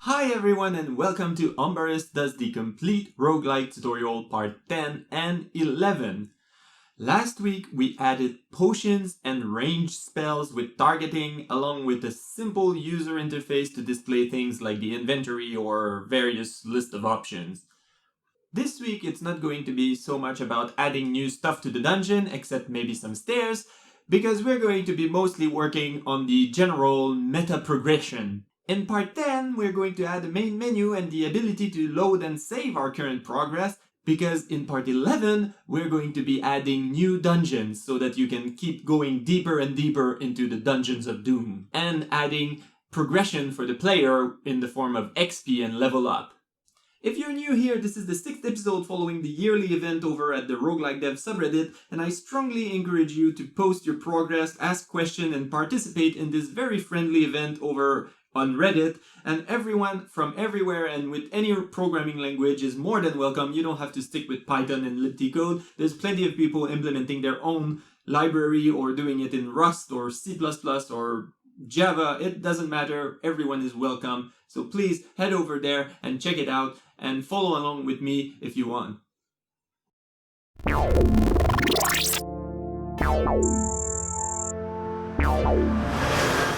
Hi everyone and welcome to Ombarus does the complete roguelike tutorial part 10 and 11. Last week we added potions and ranged spells with targeting along with a simple user interface to display things like the inventory or various list of options. This week it's not going to be so much about adding new stuff to the dungeon, except maybe some stairs, because we're going to be mostly working on the general meta progression. In part 10, we're going to add a main menu and the ability to load and save our current progress, because in part 11, we're going to be adding new dungeons so that you can keep going deeper and deeper into the Dungeons of Doom, and adding progression for the player in the form of XP and level up. If you're new here, this is the 6th episode following the yearly event over at the RoguelikeDev subreddit, and I strongly encourage you to post your progress, ask questions, and participate in this very friendly event over on Reddit, and everyone from everywhere and with any programming language is more than welcome. You don't have to stick with Python and libc code. There's plenty of people implementing their own library or doing it in Rust or C++ or Java. It doesn't matter. Everyone is welcome. So please head over there and check it out and follow along with me if you want.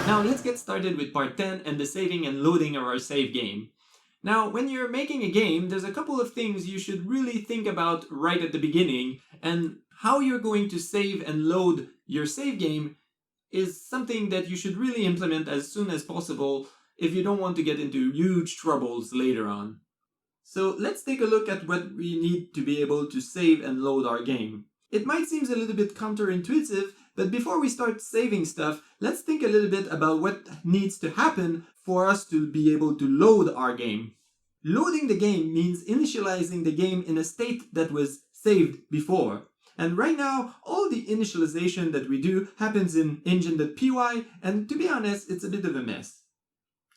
Now let's get started with part 10 and the saving and loading of our save game. Now, when you're making a game, there's a couple of things you should really think about right at the beginning, and how you're going to save and load your save game is something that you should really implement as soon as possible if you don't want to get into huge troubles later on. So let's take a look at what we need to be able to save and load our game. It might seem a little bit counterintuitive, but before we start saving stuff, let's think a little bit about what needs to happen for us to be able to load our game. Loading the game means initializing the game in a state that was saved before. And right now, all the initialization that we do happens in engine.py, and to be honest, it's a bit of a mess.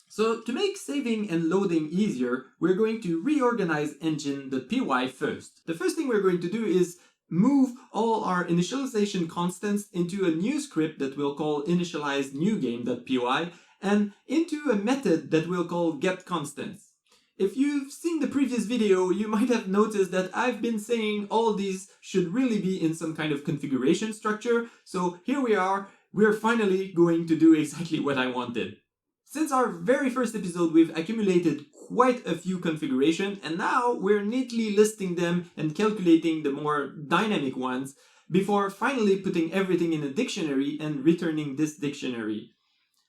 So to make saving and loading easier, we're going to reorganize engine.py first. The first thing we're going to do is move all our initialization constants into a new script that we'll call initializeNewGame.py and into a method that we'll call getConstants. If you've seen the previous video, you might have noticed that I've been saying all these should really be in some kind of configuration structure, so here we are, we're finally going to do exactly what I wanted. Since our very first episode, we've accumulated quite a few configurations, and now we're neatly listing them and calculating the more dynamic ones before finally putting everything in a dictionary and returning this dictionary.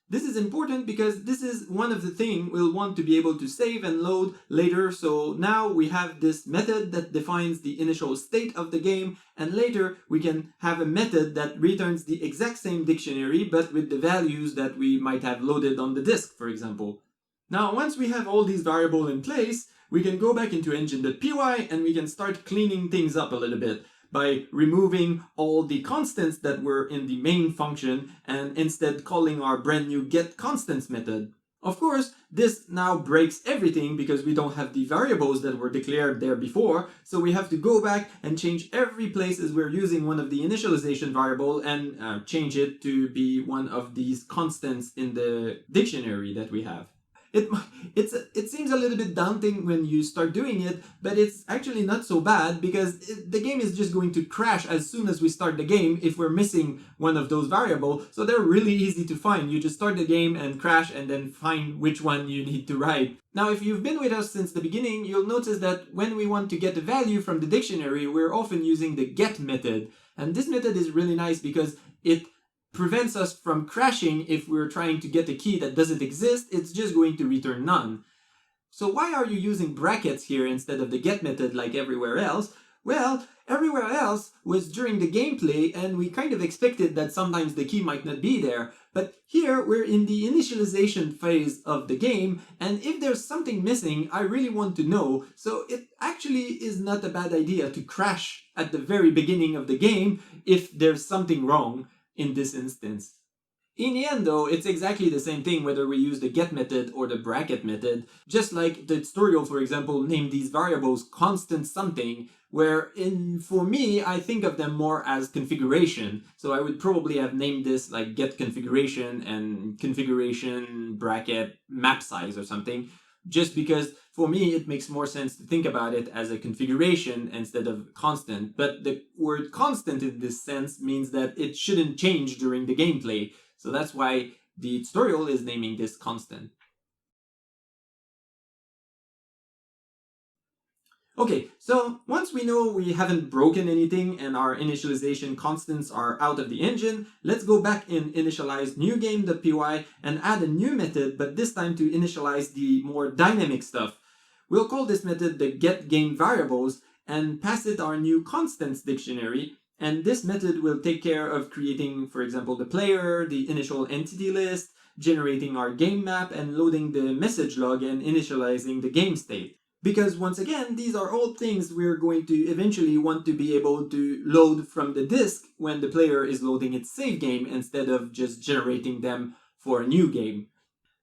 This is important because this is one of the things we'll want to be able to save and load later, so now we have this method that defines the initial state of the game, and later we can have a method that returns the exact same dictionary but with the values that we might have loaded on the disk, for example. Now, once we have all these variables in place, we can go back into engine.py and we can start cleaning things up a little bit by removing all the constants that were in the main function and instead calling our brand new getConstants method. Of course, this now breaks everything because we don't have the variables that were declared there before, so we have to go back and change every place as we're using one of the initialization variable and change it to be one of these constants in the dictionary that we have. It seems a little bit daunting when you start doing it, but it's actually not so bad because the game is just going to crash as soon as we start the game if we're missing one of those variables. So they're really easy to find. You just start the game and crash and then find which one you need to write. Now, if you've been with us since the beginning, you'll notice that when we want to get a value from the dictionary, we're often using the get method. And this method is really nice because it prevents us from crashing if we're trying to get a key that doesn't exist. It's just going to return none. So why are you using brackets here instead of the get method like everywhere else? Well, everywhere else was during the gameplay and we kind of expected that sometimes the key might not be there. But here we're in the initialization phase of the game, and if there's something missing, I really want to know. So it actually is not a bad idea to crash at the very beginning of the game if there's something wrong in this instance. In the end though, it's exactly the same thing whether we use the get method or the bracket method. Just like the tutorial, for example, named these variables constant something, where for me, I think of them more as configuration. So I would probably have named this like get configuration and configuration bracket map size or something. just because for me it makes more sense to think about it as a configuration instead of constant. But the word constant in this sense means that it shouldn't change during the gameplay. So that's why the tutorial is naming this constant. Okay, so once we know we haven't broken anything and our initialization constants are out of the engine, let's go back in initialize new game.py and add a new method, but this time to initialize the more dynamic stuff. We'll call this method the getGameVariables and pass it our new constants dictionary, and this method will take care of creating, for example, the player, the initial entity list, generating our game map, and loading the message log and initializing the game state. Because once again, these are all things we're going to eventually want to be able to load from the disk when the player is loading its save game instead of just generating them for a new game.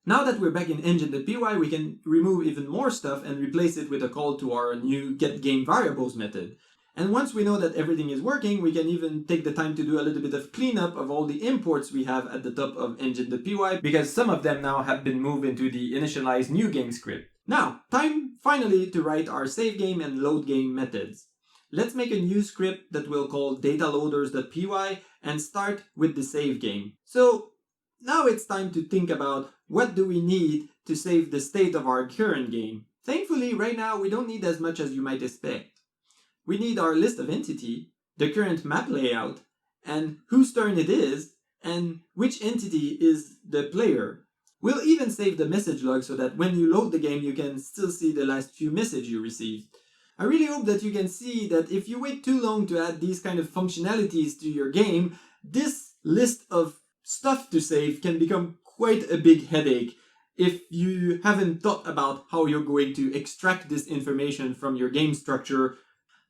Now that we're back in engine.py, we can remove even more stuff and replace it with a call to our new getGameVariables method. And once we know that everything is working, we can even take the time to do a little bit of cleanup of all the imports we have at the top of engine.py, because some of them now have been moved into the initialize new game script. Now, time finally to write our save game and load game methods. Let's make a new script that we'll call dataloaders.py and start with the save game. So now it's time to think about what do we need to save the state of our current game. Thankfully, right now we don't need as much as you might expect. We need our list of entity, the current map layout, and whose turn it is, and which entity is the player. We'll even save the message log so that when you load the game, you can still see the last few messages you received. I really hope that you can see that if you wait too long to add these kind of functionalities to your game, this list of stuff to save can become quite a big headache if you haven't thought about how you're going to extract this information from your game structure.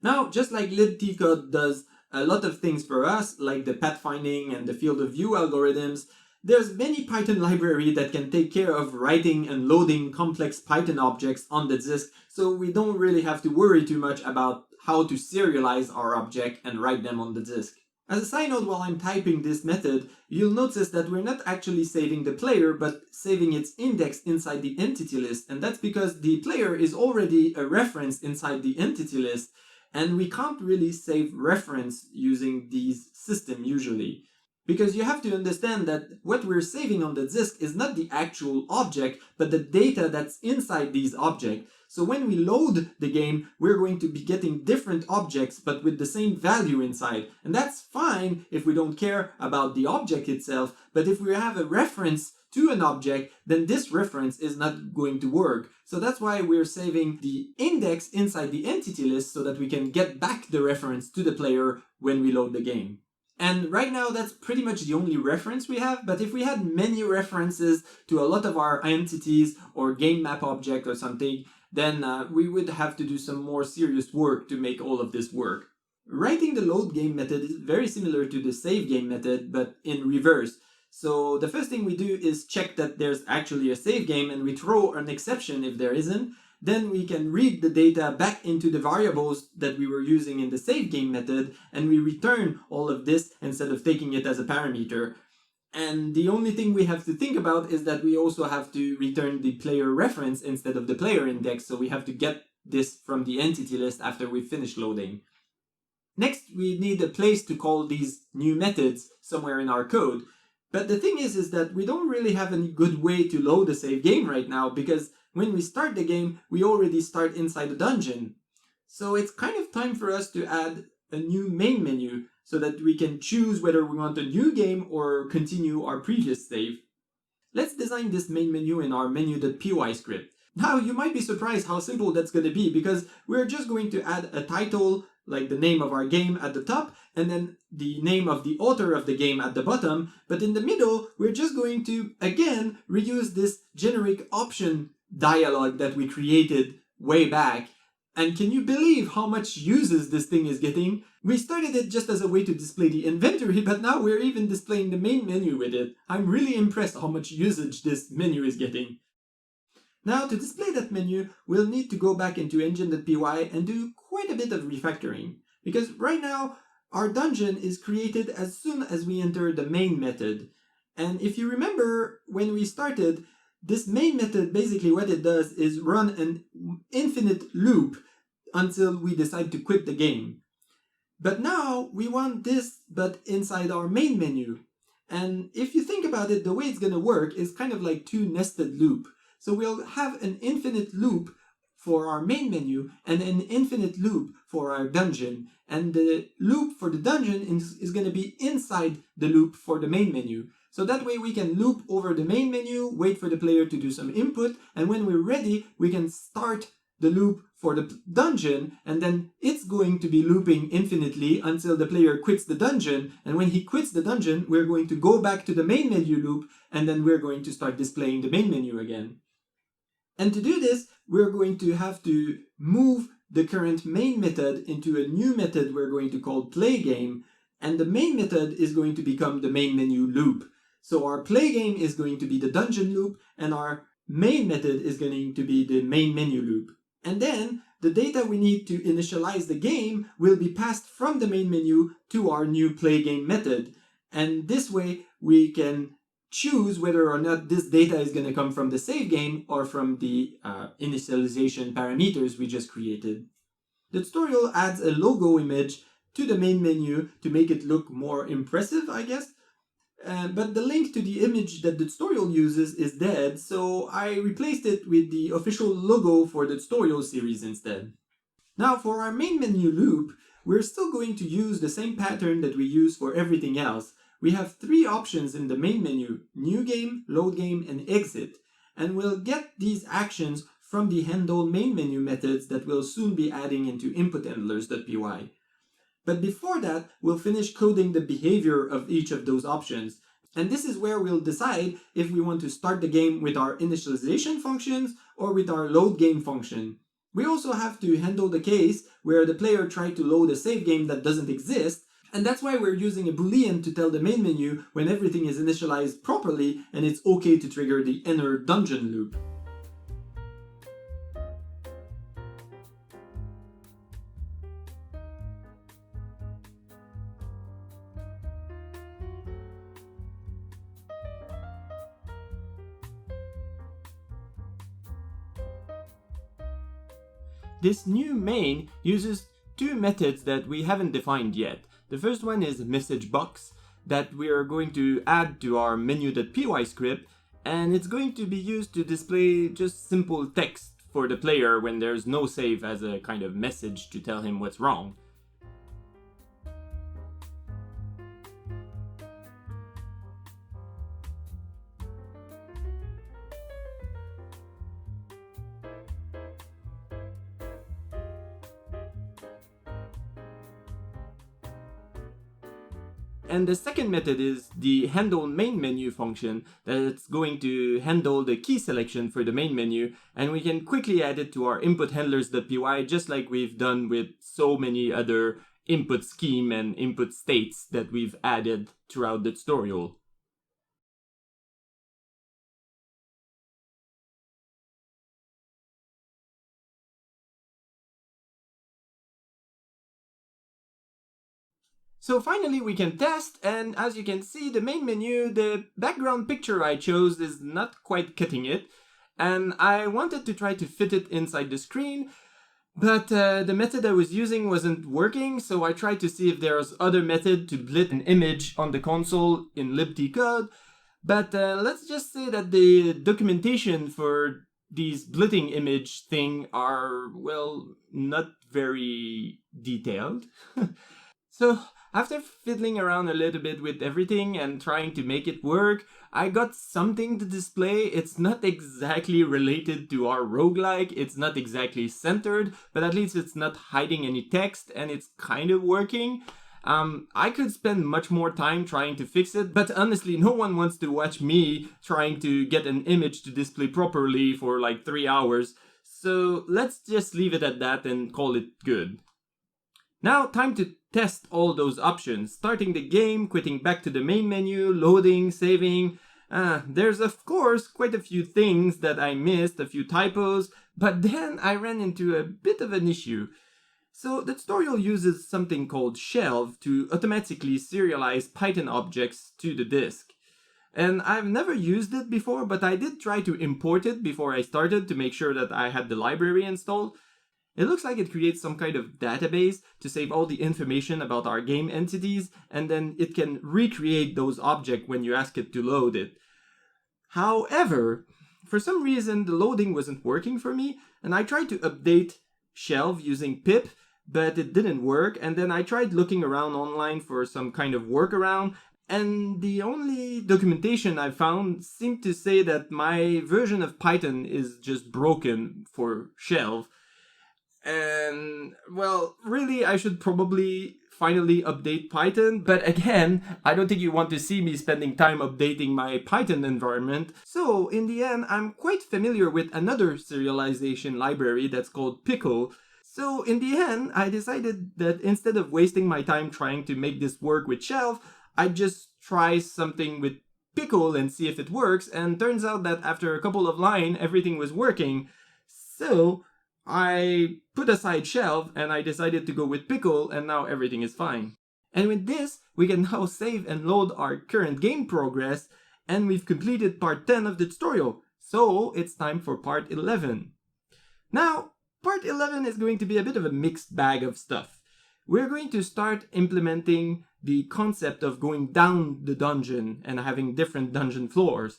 Now, just like libtcode does a lot of things for us, like the pathfinding and the field of view algorithms, there's many Python library that can take care of writing and loading complex Python objects on the disk, so we don't really have to worry too much about how to serialize our object and write them on the disk. As a side note, while I'm typing this method, you'll notice that we're not actually saving the player, but saving its index inside the entity list, and that's because the player is already a reference inside the entity list, and we can't really save reference using these systems usually. Because you have to understand that what we're saving on the disk is not the actual object, but the data that's inside these objects. So when we load the game, we're going to be getting different objects, but with the same value inside. And that's fine if we don't care about the object itself, but if we have a reference to an object, then this reference is not going to work. So that's why we're saving the index inside the entity list so that we can get back the reference to the player when we load the game. And right now that's pretty much the only reference we have, but if we had many references to a lot of our entities or game map object or something, then we would have to do some more serious work to make all of this work. Writing the load game method is very similar to the save game method, but in reverse. So the first thing we do is check that there's actually a save game and we throw an exception if there isn't. Then we can read the data back into the variables that we were using in the save game method, and we return all of this instead of taking it as a parameter. And the only thing we have to think about is that we also have to return the player reference instead of the player index, so we have to get this from the entity list after we finish loading. Next, we need a place to call these new methods somewhere in our code. But the thing is that we don't really have any good way to load a save game right now, because when we start the game, we already start inside the dungeon. So it's kind of time for us to add a new main menu so that we can choose whether we want a new game or continue our previous save. Let's design this main menu in our menu.py script. Now you might be surprised how simple that's going to be, because we're just going to add a title, like the name of our game at the top, and then the name of the author of the game at the bottom, but in the middle, we're just going to, again, reuse this generic option dialog that we created way back. And can you believe how much uses this thing is getting? We started it just as a way to display the inventory, but now we're even displaying the main menu with it. I'm really impressed how much usage this menu is getting. Now, to display that menu, we'll need to go back into engine.py and do quite a bit of refactoring. Because right now, our dungeon is created as soon as we enter the main method. And if you remember, when we started, this main method, basically what it does is run an infinite loop until we decide to quit the game. But now we want this, but inside our main menu. And if you think about it, the way it's going to work is kind of like two nested loop. So we'll have an infinite loop for our main menu and an infinite loop for our dungeon. And the loop for the dungeon is going to be inside the loop for the main menu. So that way we can loop over the main menu, wait for the player to do some input, and when we're ready, we can start the loop for the dungeon, and then it's going to be looping infinitely until the player quits the dungeon, and when he quits the dungeon, we're going to go back to the main menu loop, and then we're going to start displaying the main menu again. And to do this, we're going to have to move the current main method into a new method we're going to call playgame, and the main method is going to become the main menu loop. So our playgame is going to be the dungeon loop, and our main method is going to be the main menu loop. And then the data we need to initialize the game will be passed from the main menu to our new playgame method. And this way we can choose whether or not this data is going to come from the save game or from the initialization parameters we just created. The tutorial adds a logo image to the main menu to make it look more impressive, I guess. But the link to the image that the tutorial uses is dead, so I replaced it with the official logo for the tutorial series instead. Now for our main menu loop, we're still going to use the same pattern that we use for everything else. We have three options in the main menu: new game, load game, and exit. And we'll get these actions from the handle main menu methods that we'll soon be adding into inputhandlers.py. But before that, we'll finish coding the behavior of each of those options. And this is where we'll decide if we want to start the game with our initialization functions or with our load game function. We also have to handle the case where the player tried to load a save game that doesn't exist, and that's why we're using a boolean to tell the main menu when everything is initialized properly and it's okay to trigger the inner dungeon loop. This new main uses two methods that we haven't defined yet. The first one is messagebox that we are going to add to our menu.py script, and it's going to be used to display just simple text for the player when there's no save as a kind of message to tell him what's wrong. And the second method is the handle main menu function that's going to handle the key selection for the main menu, and we can quickly add it to our input handlers.py just like we've done with so many other input scheme and input states that we've added throughout the tutorial. So finally we can test, and as you can see, the main menu, the background picture I chose is not quite cutting it, and I wanted to try to fit it inside the screen, but the method I was using wasn't working, so I tried to see if there's other method to blit an image on the console in libc code, but let's just say that the documentation for these blitting image thing are, well, not very detailed. So after fiddling around a little bit with everything and trying to make it work, I got something to display. It's not exactly related to our roguelike, it's not exactly centered, but at least it's not hiding any text and it's kind of working. I could spend much more time trying to fix it, but honestly, no one wants to watch me trying to get an image to display properly for like 3 hours. So let's just leave it at that and call it good. Now, time to test all those options, starting the game, quitting back to the main menu, loading, saving. There's of course quite a few things that I missed, a few typos, but then I ran into a bit of an issue. So the tutorial uses something called shelve to automatically serialize Python objects to the disk. And I've never used it before, but I did try to import it before I started to make sure that I had the library installed. It looks like it creates some kind of database to save all the information about our game entities, and then it can recreate those objects when you ask it to load it. However, for some reason the loading wasn't working for me, and I tried to update Shelf using pip, but it didn't work, and then I tried looking around online for some kind of workaround, and the only documentation I found seemed to say that my version of Python is just broken for Shelf. And, well, really, I should probably finally update Python. But again, I don't think you want to see me spending time updating my Python environment. So, in the end, I'm quite familiar with another serialization library that's called Pickle. So, in the end, I decided that instead of wasting my time trying to make this work with Shelf, I'd just try something with Pickle and see if it works. And turns out that after a couple of lines, everything was working. So, I put aside Shelf and I decided to go with Pickle, and now everything is fine. And with this, we can now save and load our current game progress, and we've completed part 10 of the tutorial. So it's time for part 11. Now, part 11 is going to be a bit of a mixed bag of stuff. We're going to start implementing the concept of going down the dungeon and having different dungeon floors.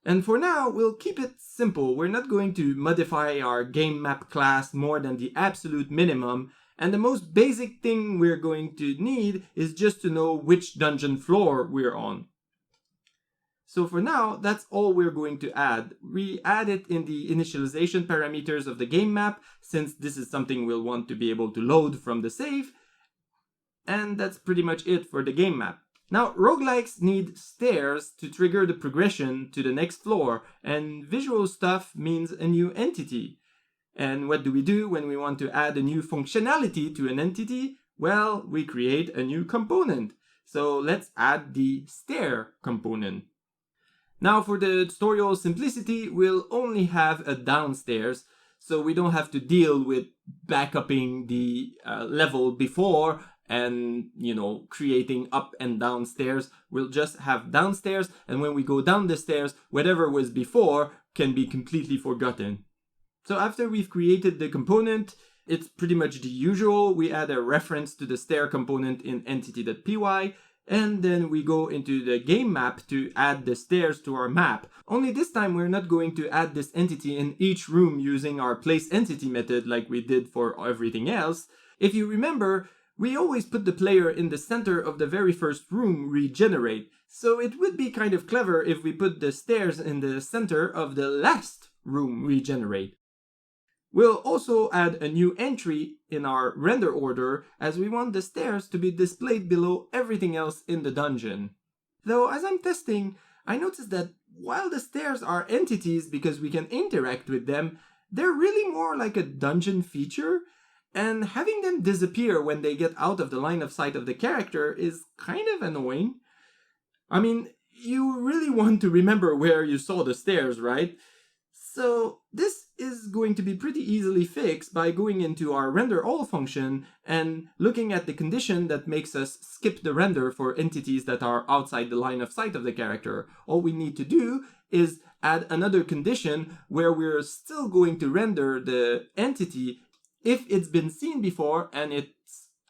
And for now, we'll keep it simple. We're not going to modify our game map class more than the absolute minimum, and the most basic thing we're going to need is just to know which dungeon floor we're on. So for now, that's all we're going to add. We add it in the initialization parameters of the game map, since this is something we'll want to be able to load from the save, and that's pretty much it for the game map. Now, roguelikes need stairs to trigger the progression to the next floor, and visual stuff means a new entity. And what do we do when we want to add a new functionality to an entity? Well, we create a new component. So let's add the stair component. Now, for the tutorial simplicity, we'll only have a downstairs, so we don't have to deal with backupping the level before and, creating up and downstairs. We'll just have downstairs, and when we go down the stairs, whatever was before can be completely forgotten. So after we've created the component, it's pretty much the usual. We add a reference to the stair component in entity.py, and then we go into the game map to add the stairs to our map. Only this time we're not going to add this entity in each room using our placeEntity method like we did for everything else. If you remember, we always put the player in the center of the very first room regenerate, so it would be kind of clever if we put the stairs in the center of the last room regenerate. We'll also add a new entry in our render order, as we want the stairs to be displayed below everything else in the dungeon. Though as I'm testing, I noticed that while the stairs are entities because we can interact with them, they're really more like a dungeon feature, and having them disappear when they get out of the line of sight of the character is kind of annoying. I mean, you really want to remember where you saw the stairs, right? So this is going to be pretty easily fixed by going into our render all function and looking at the condition that makes us skip the render for entities that are outside the line of sight of the character. All we need to do is add another condition where we're still going to render the entity if it's been seen before and it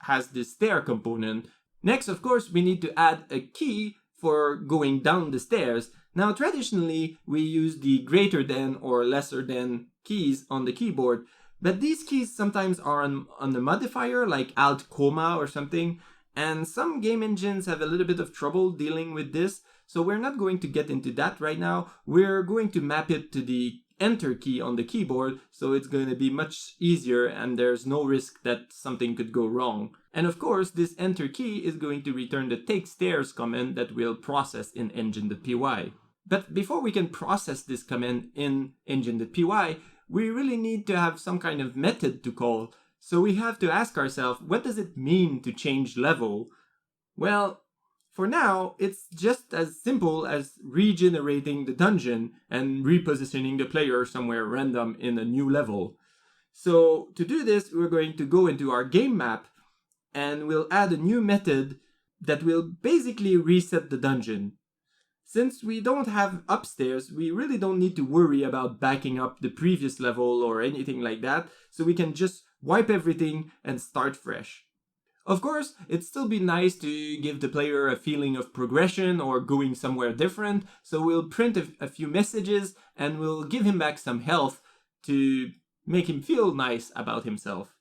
has this stair component. Next, of course, we need to add a key for going down the stairs. Now, traditionally, we use the greater than or lesser than keys on the keyboard, but these keys sometimes are on the modifier like Alt, comma or something, and some game engines have a little bit of trouble dealing with this, so we're not going to get into that right now. We're going to map it to the Enter key on the keyboard, so it's going to be much easier and there's no risk that something could go wrong. And of course, this Enter key is going to return the take stairs command that we'll process in engine.py. But before we can process this command in engine.py, we really need to have some kind of method to call. So we have to ask ourselves, what does it mean to change level? Well, for now, it's just as simple as regenerating the dungeon and repositioning the player somewhere random in a new level. So to do this, we're going to go into our game map and we'll add a new method that will basically reset the dungeon. Since we don't have upstairs, we really don't need to worry about backing up the previous level or anything like that, so we can just wipe everything and start fresh. Of course, it'd still be nice to give the player a feeling of progression or going somewhere different, so we'll print a few messages and we'll give him back some health to make him feel nice about himself.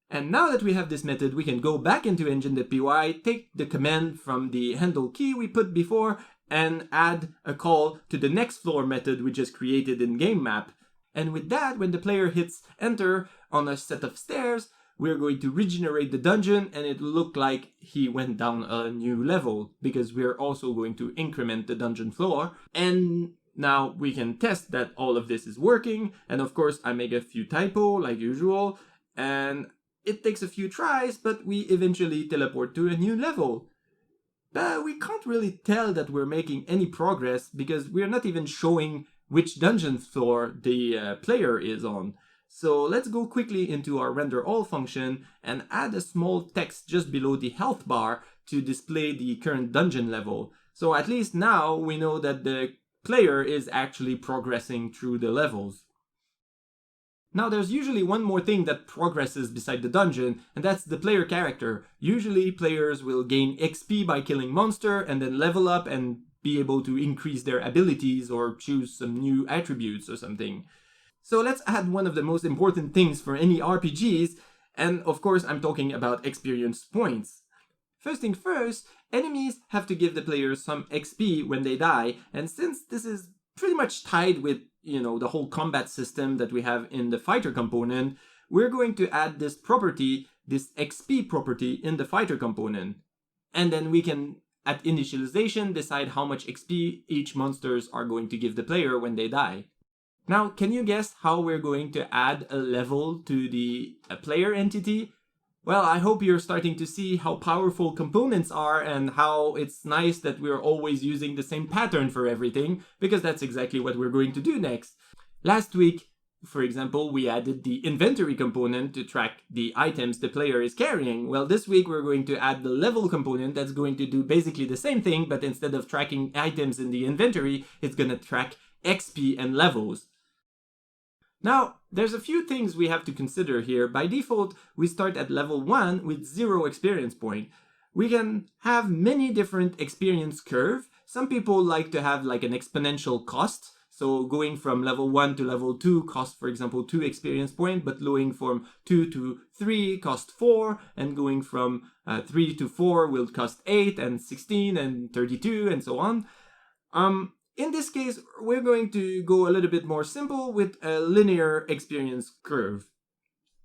And now that we have this method, we can go back into engine.py, take the command from the handle key we put before, and add a call to the next floor method we just created in game map. And with that, when the player hits enter on a set of stairs, we're going to regenerate the dungeon and it will look like he went down a new level, because we're also going to increment the dungeon floor. And now we can test that all of this is working. And of course, I make a few typo like usual, and it takes a few tries, but we eventually teleport to a new level. But we can't really tell that we're making any progress because we're not even showing which dungeon floor the player is on. So let's go quickly into our render all function and add a small text just below the health bar to display the current dungeon level. So at least now we know that the player is actually progressing through the levels. Now there's usually one more thing that progresses beside the dungeon, and that's the player character. Usually players will gain XP by killing monster and then level up and be able to increase their abilities or choose some new attributes or something. So let's add one of the most important things for any RPGs, and of course I'm talking about experience points. First thing first, enemies have to give the players some XP when they die, and since this is pretty much tied with the whole combat system that we have in the fighter component, we're going to add this property, this XP property in the fighter component. And then we can, at initialization, decide how much XP each monsters are going to give the player when they die. Now, can you guess how we're going to add a level to the player entity? Well, I hope you're starting to see how powerful components are and how it's nice that we're always using the same pattern for everything, because that's exactly what we're going to do next. Last week, for example, we added the inventory component to track the items the player is carrying. Well, this week we're going to add the level component that's going to do basically the same thing, but instead of tracking items in the inventory, it's going to track XP and levels. Now, there's a few things we have to consider here. By default, we start at level 1 with 0 experience point. We can have many different experience curve. Some people like to have like an exponential cost. So going from level 1 to level 2 costs, for example, 2 experience point, but going from 2 to 3 cost 4, and going from 3 to 4 will cost 8 and 16 and 32 and so on. In this case, we're going to go a little bit more simple with a linear experience curve.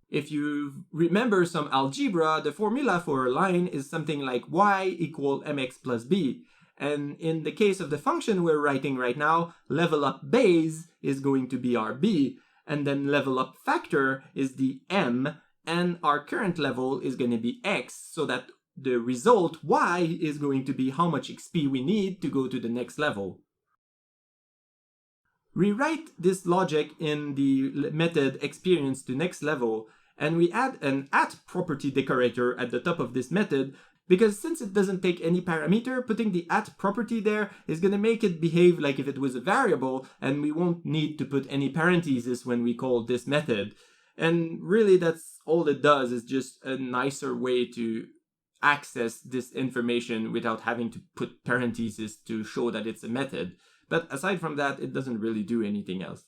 If you remember some algebra, the formula for a line is something like y equal mx plus b. And in the case of the function we're writing right now, level up base is going to be our b, and then level up factor is the m, and our current level is going to be x, so that the result y is going to be how much XP we need to go to the next level. Rewrite this logic in the method experience to next level, and we add an at property decorator at the top of this method, because since it doesn't take any parameter, putting the at property there is going to make it behave like if it was a variable, and we won't need to put any parentheses when we call this method. And really that's all it does, is just a nicer way to access this information without having to put parentheses to show that it's a method. But aside from that, it doesn't really do anything else.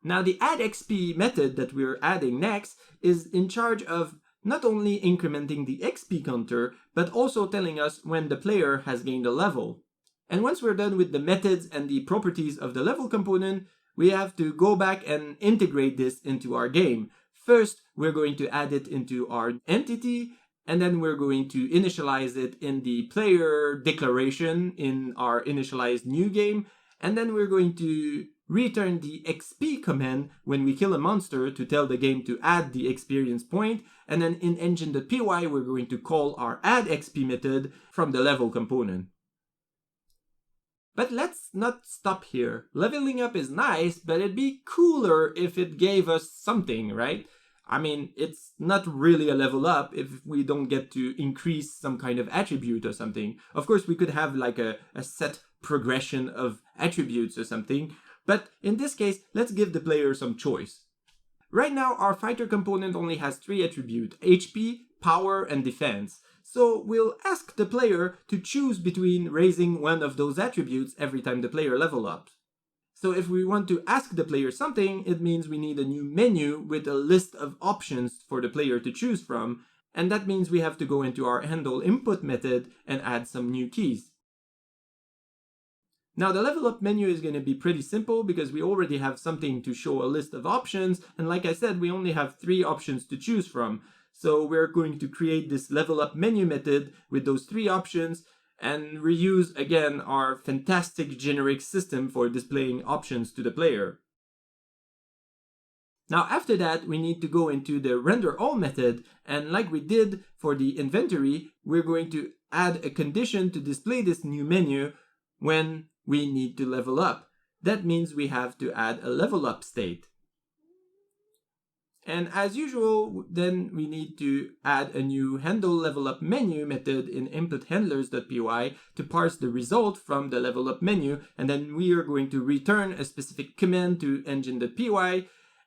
Now the addXP method that we're adding next is in charge of not only incrementing the XP counter, but also telling us when the player has gained a level. And once we're done with the methods and the properties of the level component, we have to go back and integrate this into our game. First, we're going to add it into our entity, and then we're going to initialize it in the player declaration in our initialized new game. And then we're going to return the XP command when we kill a monster to tell the game to add the experience point. And then in engine.py, we're going to call our addXP method from the level component. But let's not stop here. Leveling up is nice, but it'd be cooler if it gave us something, right? I mean, it's not really a level up if we don't get to increase some kind of attribute or something. Of course, we could have like a set progression of attributes or something. But in this case, let's give the player some choice. Right now, our fighter component only has 3 attributes: HP, power, and defense. So we'll ask the player to choose between raising one of those attributes every time the player level up. So if we want to ask the player something, it means we need a new menu with a list of options for the player to choose from, and that means we have to go into our handle input method and add some new keys. Now the level up menu is going to be pretty simple because we already have something to show a list of options, and like I said, we only have 3 options to choose from. So we're going to create this level up menu method with those 3 options and reuse again our fantastic generic system for displaying options to the player. Now after that, we need to go into the render all method, and like we did for the inventory, we're going to add a condition to display this new menu when we need to level up. That means we have to add a level up state. And as usual, then we need to add a new handle level up menu method in input_handlers.py to parse the result from the level up menu, and then we are going to return a specific command to engine.py,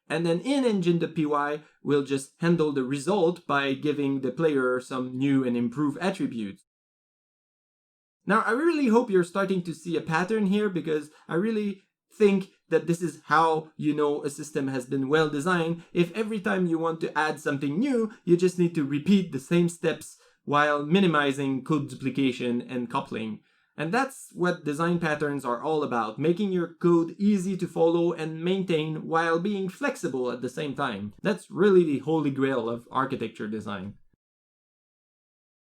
and then in engine.py we'll just handle the result by giving the player some new and improved attributes. Now I really hope you're starting to see a pattern here, because I really think that this is how you know a system has been well designed. If every time you want to add something new, you just need to repeat the same steps while minimizing code duplication and coupling. And that's what design patterns are all about, making your code easy to follow and maintain while being flexible at the same time. That's really the holy grail of architecture design.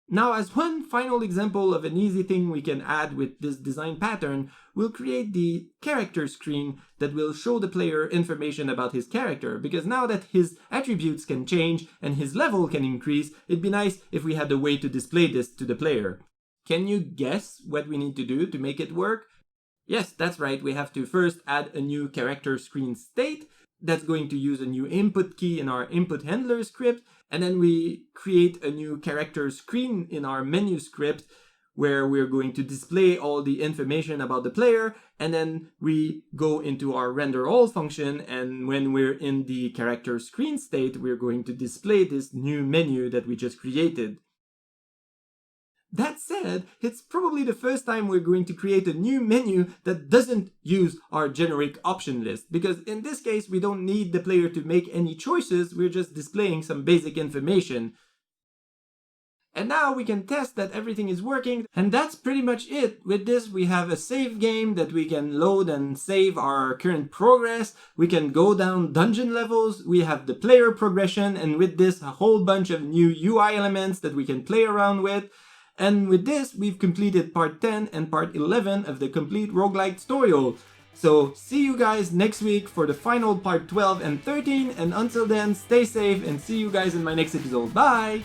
Now, as one final example of an easy thing we can add with this design pattern, we'll create the character screen that will show the player information about his character, because now that his attributes can change and his level can increase, it'd be nice if we had a way to display this to the player. Can you guess what we need to do to make it work? Yes, that's right, we have to first add a new character screen state that's going to use a new input key in our input handler script, and then we create a new character screen in our menu script where we're going to display all the information about the player, and then we go into our render all function, and when we're in the character screen state, we're going to display this new menu that we just created. That said, it's probably the first time we're going to create a new menu that doesn't use our generic option list, because in this case we don't need the player to make any choices, we're just displaying some basic information. And now we can test that everything is working, and that's pretty much it. With this we have a save game that we can load and save our current progress, we can go down dungeon levels, we have the player progression, and with this a whole bunch of new UI elements that we can play around with. And with this, we've completed part 10 and part 11 of the complete roguelike tutorial. So see you guys next week for the final part 12 and 13, and until then, stay safe and see you guys in my next episode. Bye!